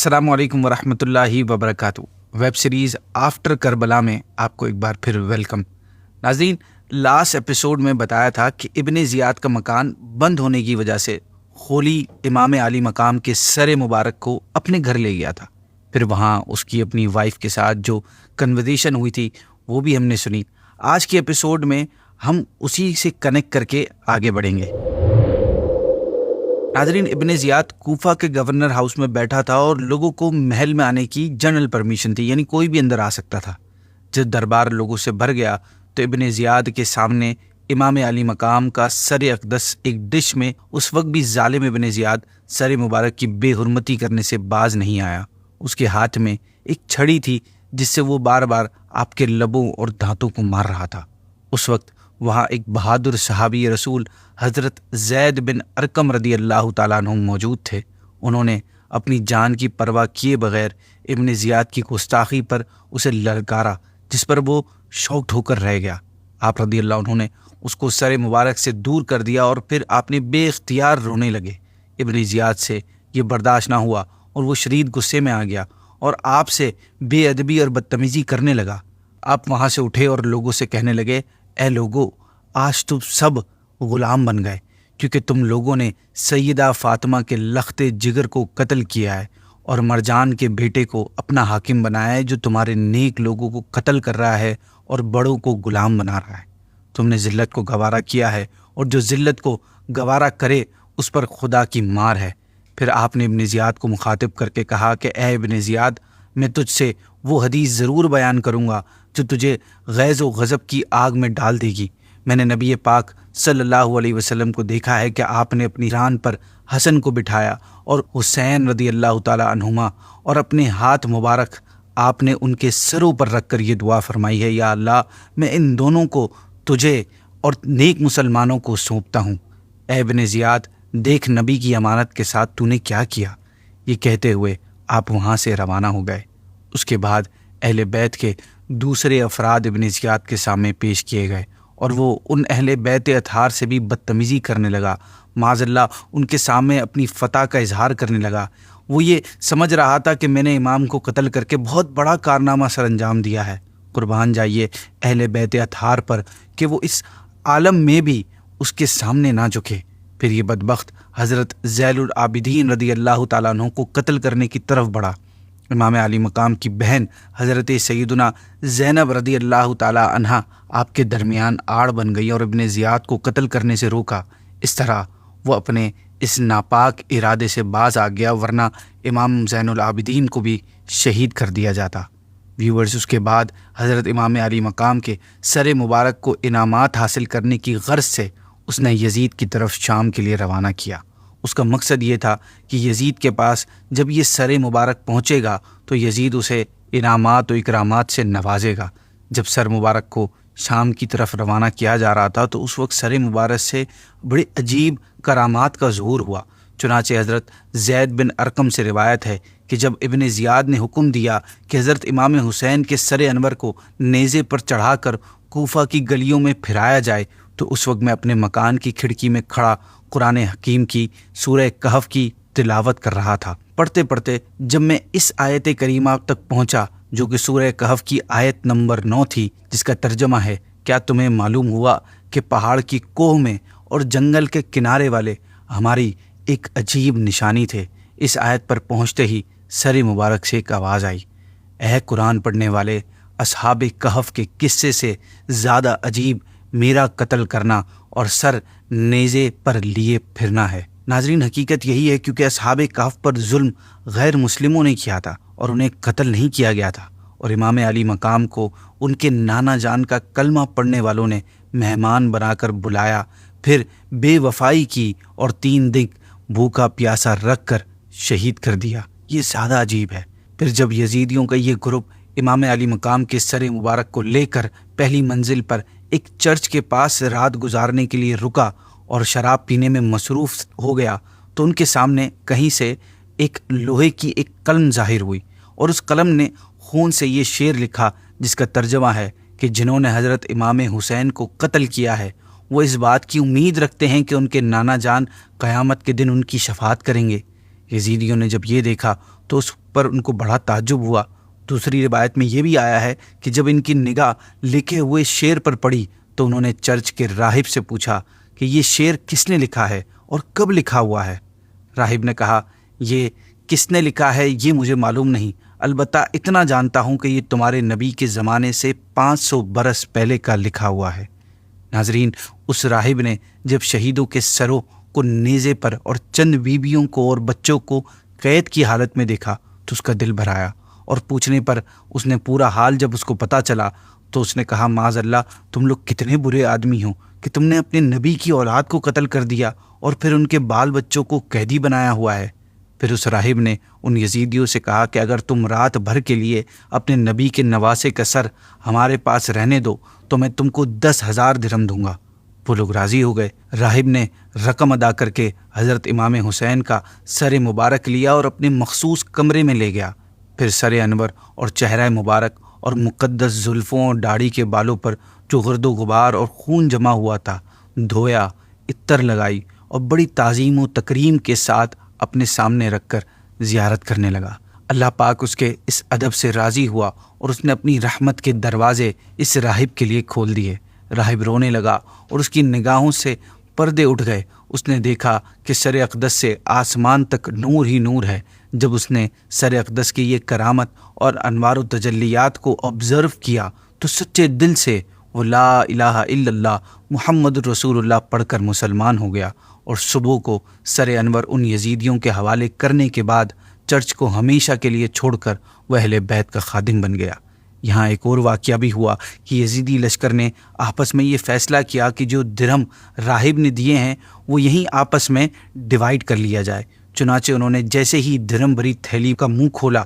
السلام علیکم ورحمۃ اللہ وبرکاتہ۔ ویب سیریز آفٹر کربلا میں آپ کو ایک بار پھر ویلکم۔ ناظرین، لاسٹ ایپیسوڈ میں بتایا تھا کہ ابن زیاد کا مکان بند ہونے کی وجہ سے خولی امام علی مقام کے سر مبارک کو اپنے گھر لے گیا تھا۔ پھر وہاں اس کی اپنی وائف کے ساتھ جو کنورزیشن ہوئی تھی وہ بھی ہم نے سنی۔ آج کے ایپیسوڈ میں ہم اسی سے کنیکٹ کر کے آگے بڑھیں گے۔ ناظرین، ابن زیاد کوفہ کے گورنر ہاؤس میں بیٹھا تھا اور لوگوں کو محل میں آنے کی جنرل پرمیشن تھی، یعنی کوئی بھی اندر آ سکتا تھا۔ جب دربار لوگوں سے بھر گیا تو ابن زیاد کے سامنے امام علی مقام کا سر اقدس ایک ڈش میں اس وقت بھی ظالم ابن زیاد سر مبارک کی بے حرمتی کرنے سے باز نہیں آیا۔ اس کے ہاتھ میں ایک چھڑی تھی جس سے وہ بار بار آپ کے لبوں اور دانتوں کو مار رہا تھا۔ اس وقت وہاں ایک بہادر صحابی رسول حضرت زید بن ارقم رضی اللہ تعالیٰ عنہ موجود تھے۔ انہوں نے اپنی جان کی پرواہ کیے بغیر ابن زیاد کی گستاخی پر اسے للکارا، جس پر وہ شاکڈ ہو کر رہ گیا۔ آپ رضی اللہ عنہ نے اس کو سر مبارک سے دور کر دیا اور پھر آپ نے بے اختیار رونے لگے۔ ابن زیاد سے یہ برداشت نہ ہوا اور وہ شدید غصے میں آ گیا اور آپ سے بے ادبی اور بدتمیزی کرنے لگا۔ آپ وہاں سے اٹھے اور لوگوں سے کہنے لگے، اے لوگو، آج تم سب غلام بن گئے، کیونکہ تم لوگوں نے سیدہ فاطمہ کے لخت جگر کو قتل کیا ہے اور مرجان کے بیٹے کو اپنا حاکم بنایا ہے، جو تمہارے نیک لوگوں کو قتل کر رہا ہے اور بڑوں کو غلام بنا رہا ہے۔ تم نے ذلت کو گوارا کیا ہے، اور جو ذلت کو گوارا کرے اس پر خدا کی مار ہے۔ پھر آپ نے ابن زیاد کو مخاطب کر کے کہا کہ اے ابن زیاد، میں تجھ سے وہ حدیث ضرور بیان کروں گا جو تجھے غیظ و غضب کی آگ میں ڈال دے گی۔ میں نے نبی پاک صلی اللہ علیہ وسلم کو دیکھا ہے کہ آپ نے اپنی ران پر حسن کو بٹھایا اور حسین رضی اللہ تعالی عنہما، اور اپنے ہاتھ مبارک آپ نے ان کے سروں پر رکھ کر یہ دعا فرمائی ہے، یا اللہ، میں ان دونوں کو تجھے اور نیک مسلمانوں کو سونپتا ہوں۔ اے ابن زیاد، دیکھ نبی کی امانت کے ساتھ تو نے کیا کیا۔ یہ کہتے ہوئے آپ وہاں سے روانہ ہو گئے۔ اس کے بعد اہل بیت کے دوسرے افراد ابن زیاد کے سامنے پیش کیے گئے اور وہ ان اہل بیت اطہار سے بھی بدتمیزی کرنے لگا۔ معاذ اللہ ان کے سامنے اپنی فتح کا اظہار کرنے لگا۔ وہ یہ سمجھ رہا تھا کہ میں نے امام کو قتل کر کے بہت بڑا کارنامہ سر انجام دیا ہے۔ قربان جائیے اہل بیت اطہار پر کہ وہ اس عالم میں بھی اس کے سامنے نہ جھکے۔ پھر یہ بدبخت حضرت زین العابدین رضی اللہ تعالیٰ عنہ کو قتل کرنے کی طرف بڑھا۔ امام علی مقام کی بہن حضرت سیدنا زینب رضی اللہ تعالیٰ عنہا آپ کے درمیان آڑ بن گئی اور ابن زیاد کو قتل کرنے سے روکا۔ اس طرح وہ اپنے اس ناپاک ارادے سے باز آ گیا، ورنہ امام زین العابدین کو بھی شہید کر دیا جاتا۔ ویورز، اس کے بعد حضرت امام علی مقام کے سر مبارک کو انعامات حاصل کرنے کی غرض سے اس نے یزید کی طرف شام کے لیے روانہ کیا۔ اس کا مقصد یہ تھا کہ یزید کے پاس جب یہ سر مبارک پہنچے گا تو یزید اسے انعامات و اکرامات سے نوازے گا۔ جب سر مبارک کو شام کی طرف روانہ کیا جا رہا تھا تو اس وقت سر مبارک سے بڑے عجیب کرامات کا ظہور ہوا۔ چنانچہ حضرت زید بن ارقم سے روایت ہے کہ جب ابن زیاد نے حکم دیا کہ حضرت امام حسین کے سر انور کو نیزے پر چڑھا کر کوفہ کی گلیوں میں پھرایا جائے، تو اس وقت میں اپنے مکان کی کھڑکی میں کھڑا قرآن حکیم کی سورہ کہف کی تلاوت کر رہا تھا۔ پڑھتے پڑھتے جب میں اس آیت کریمہ تک پہنچا جو کہ سورہ کہف کی آیت نمبر 9 تھی، جس کا ترجمہ ہے، کیا تمہیں معلوم ہوا کہ پہاڑ کی کوہ میں اور جنگل کے کنارے والے ہماری ایک عجیب نشانی تھے۔ اس آیت پر پہنچتے ہی سر مبارک سے ایک آواز آئی، اے قرآن پڑھنے والے، اصحاب کہف کے قصے سے زیادہ عجیب میرا قتل کرنا اور سر نیزے پر لیے پھرنا ہے۔ ناظرین، حقیقت یہی ہے کیونکہ اصحاب کہف پر ظلم غیر مسلموں نے کیا تھا اور انہیں قتل نہیں کیا گیا تھا، اور امام علی مقام کو ان کے نانا جان کا کلمہ پڑھنے والوں نے مہمان بنا کر بلایا، پھر بے وفائی کی اور 3 دن بھوکا پیاسا رکھ کر شہید کر دیا۔ یہ زیادہ عجیب ہے۔ پھر جب یزیدیوں کا یہ گروپ امام علی مقام کے سر مبارک کو لے کر پہلی منزل پر ایک چرچ کے پاس رات گزارنے کے لیے رکا اور شراب پینے میں مصروف ہو گیا، تو ان کے سامنے کہیں سے ایک لوہے کی ایک قلم ظاہر ہوئی، اور اس قلم نے خون سے یہ شعر لکھا جس کا ترجمہ ہے کہ جنہوں نے حضرت امام حسین کو قتل کیا ہے وہ اس بات کی امید رکھتے ہیں کہ ان کے نانا جان قیامت کے دن ان کی شفاعت کریں گے۔ یزیدیوں نے جب یہ دیکھا تو اس پر ان کو بڑا تعجب ہوا۔ دوسری روایت میں یہ بھی آیا ہے کہ جب ان کی نگاہ لکھے ہوئے شعر پر پڑی تو انہوں نے چرچ کے راہب سے پوچھا کہ یہ شعر کس نے لکھا ہے اور کب لکھا ہوا ہے؟ راہب نے کہا، یہ کس نے لکھا ہے یہ مجھے معلوم نہیں، البتہ اتنا جانتا ہوں کہ یہ تمہارے نبی کے زمانے سے 500 برس پہلے کا لکھا ہوا ہے۔ ناظرین، اس راہب نے جب شہیدوں کے سروں کو نیزے پر اور چند بیویوں کو اور بچوں کو قید کی حالت میں دیکھا تو اس کا دل بھر آیا، اور پوچھنے پر اس نے پورا حال جب اس کو پتہ چلا تو اس نے کہا، معاذ اللہ، تم لوگ کتنے برے آدمی ہو کہ تم نے اپنے نبی کی اولاد کو قتل کر دیا اور پھر ان کے بال بچوں کو قیدی بنایا ہوا ہے۔ پھر اس راہب نے ان یزیدیوں سے کہا کہ اگر تم رات بھر کے لیے اپنے نبی کے نواسے کا سر ہمارے پاس رہنے دو تو میں تم کو 10,000 درہم دوں گا۔ وہ لوگ راضی ہو گئے۔ راہب نے رقم ادا کر کے حضرت امام حسین کا سر مبارک لیا اور اپنے مخصوص کمرے میں لے گیا۔ پھر سر انور اور چہرہ مبارک اور مقدس زلفوں اور داڑھی کے بالوں پر جو گرد و غبار اور خون جمع ہوا تھا دھویا، عطر لگائی اور بڑی تعظیم و تکریم کے ساتھ اپنے سامنے رکھ کر زیارت کرنے لگا۔ اللہ پاک اس کے اس ادب سے راضی ہوا اور اس نے اپنی رحمت کے دروازے اس راہب کے لیے کھول دیے۔ راہب رونے لگا اور اس کی نگاہوں سے پردے اٹھ گئے۔ اس نے دیکھا کہ سر اقدس سے آسمان تک نور ہی نور ہے۔ جب اس نے سر اقدس کی یہ کرامت اور انوار و تجلیات کو آبزرو کیا تو سچے دل سے وہ لا الہ الا اللہ محمد رسول اللہ پڑھ کر مسلمان ہو گیا، اور صبح کو سر انور ان یزیدیوں کے حوالے کرنے کے بعد چرچ کو ہمیشہ کے لیے چھوڑ کر وہ اہل بیت کا خادم بن گیا۔ یہاں ایک اور واقعہ بھی ہوا کہ یزیدی لشکر نے آپس میں یہ فیصلہ کیا کہ جو درہم راہب نے دیے ہیں وہ یہیں آپس میں ڈیوائیڈ کر لیا جائے۔ چنانچہ انہوں نے جیسے ہی درہم بھری تھیلی کا منہ کھولا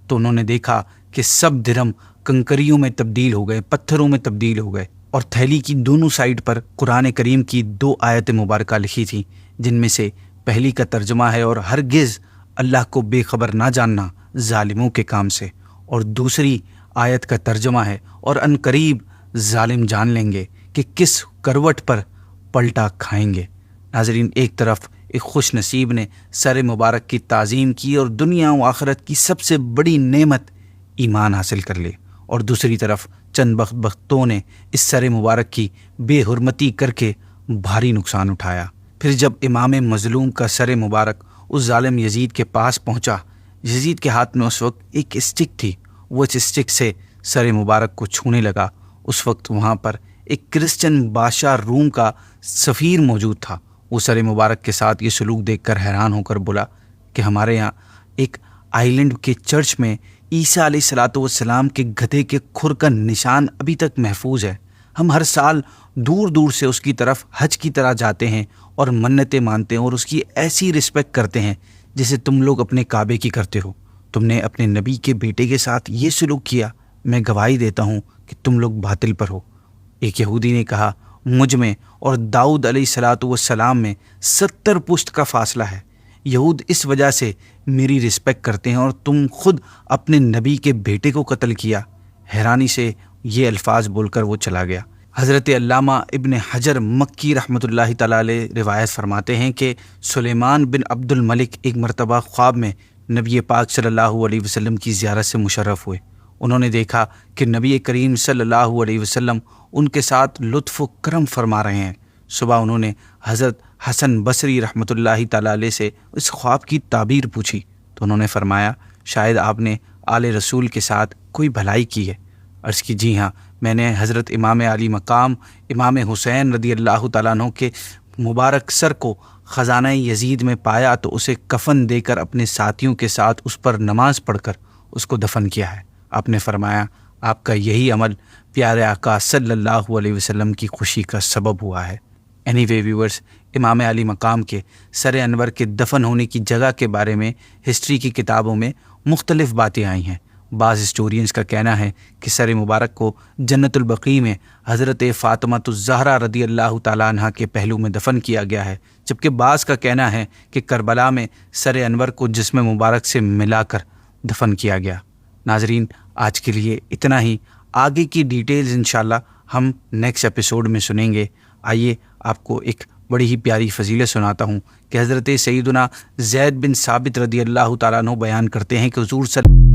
تو انہوں نے دیکھا کہ سب درہم کنکریوں میں تبدیل ہو گئے، پتھروں میں تبدیل ہو گئے، اور تھیلی کی دونوں سائڈ پر قرآن کریم کی 2 آیت مبارکہ لکھی تھیں، جن میں سے پہلی کا ترجمہ ہے، اور ہرگز اللہ کو بے خبر نہ جاننا ظالموں کے کام سے، اور دوسری آیت کا ترجمہ ہے، اور ان قریب ظالم جان لیں گے کہ کس کروٹ پر پلٹا کھائیں گے۔ ناظرین، ایک طرف ایک خوش نصیب نے سر مبارک کی تعظیم کی اور دنیا و آخرت کی سب سے بڑی نعمت ایمان حاصل کر لی، اور دوسری طرف چند بدبختوں نے اس سر مبارک کی بے حرمتی کر کے بھاری نقصان اٹھایا۔ پھر جب امام مظلوم کا سر مبارک اس ظالم یزید کے پاس پہنچا، یزید کے ہاتھ میں اس وقت ایک اسٹک تھی، وہ اس اسٹک سے سر مبارک کو چھونے لگا۔ اس وقت وہاں پر ایک کرسچن بادشاہ روم کا سفیر موجود تھا۔ وہ سر مبارک کے ساتھ یہ سلوک دیکھ کر حیران ہو کر بولا کہ ہمارے یہاں ایک آئی لینڈ کے چرچ میں عیسیٰ علیہ الصلاۃ والسلام کے گدھے کے کھر کا نشان ابھی تک محفوظ ہے۔ ہم ہر سال دور دور سے اس کی طرف حج کی طرح جاتے ہیں اور منتیں مانتے ہیں اور اس کی ایسی رسپیکٹ کرتے ہیں جیسے تم لوگ اپنے کعبے کی کرتے ہو۔ تم نے اپنے نبی کے بیٹے کے ساتھ یہ سلوک کیا، میں گواہی دیتا ہوں کہ تم لوگ باطل پر ہو۔ ایک یہودی نے کہا، مجھ میں اور داؤد علیہ الصلاۃ والسلام میں 70 پشت کا فاصلہ ہے۔ یہود اس وجہ سے میری رسپیکٹ کرتے ہیں اور تم خود اپنے نبی کے بیٹے کو قتل کیا۔ حیرانی سے یہ الفاظ بول کر وہ چلا گیا۔ حضرت علامہ ابن حجر مکی رحمۃ اللہ تعالی علیہ روایت فرماتے ہیں کہ سلیمان بن عبد الملک ایک مرتبہ خواب میں نبی پاک صلی اللہ علیہ وسلم کی زیارت سے مشرف ہوئے۔ انہوں نے دیکھا کہ نبی کریم صلی اللہ علیہ وسلم ان کے ساتھ لطف و کرم فرما رہے ہیں۔ صبح انہوں نے حضرت حسن بصری رحمۃ اللہ تعالی علیہ سے اس خواب کی تعبیر پوچھی تو انہوں نے فرمایا، شاید آپ نے آل رسول کے ساتھ کوئی بھلائی کی ہے۔ عرض کی، جی ہاں، میں نے حضرت امام علی مقام امام حسین رضی اللہ تعالیٰ عنہ کے مبارک سر کو خزانہ یزید میں پایا تو اسے کفن دے کر اپنے ساتھیوں کے ساتھ اس پر نماز پڑھ کر اس کو دفن کیا ہے۔ آپ نے فرمایا، آپ کا یہی عمل پیارے آقا صلی اللہ علیہ وسلم کی خوشی کا سبب ہوا ہے۔ اینی وے ویورز، امام علی مقام کے سر انور کے دفن ہونے کی جگہ کے بارے میں ہسٹری کی کتابوں میں مختلف باتیں آئی ہیں۔ بعض ہسٹورینز کا کہنا ہے کہ سر مبارک کو جنت البقیع میں حضرت فاطمہ الزہرا رضی اللہ تعالیٰ عنہ کے پہلو میں دفن کیا گیا ہے، جبکہ بعض کا کہنا ہے کہ کربلا میں سر انور کو جسم مبارک سے ملا کر دفن کیا گیا۔ ناظرین، آج کے لیے اتنا ہی۔ آگے کی ڈیٹیلز انشاءاللہ ہم نیکسٹ ایپیسوڈ میں سنیں گے۔ آئیے آپ کو ایک بڑی ہی پیاری فضیلت سناتا ہوں کہ حضرت سیدنا زید بن ثابت رضی اللہ تعالیٰ عنہ بیان کرتے ہیں کہ حضور صلی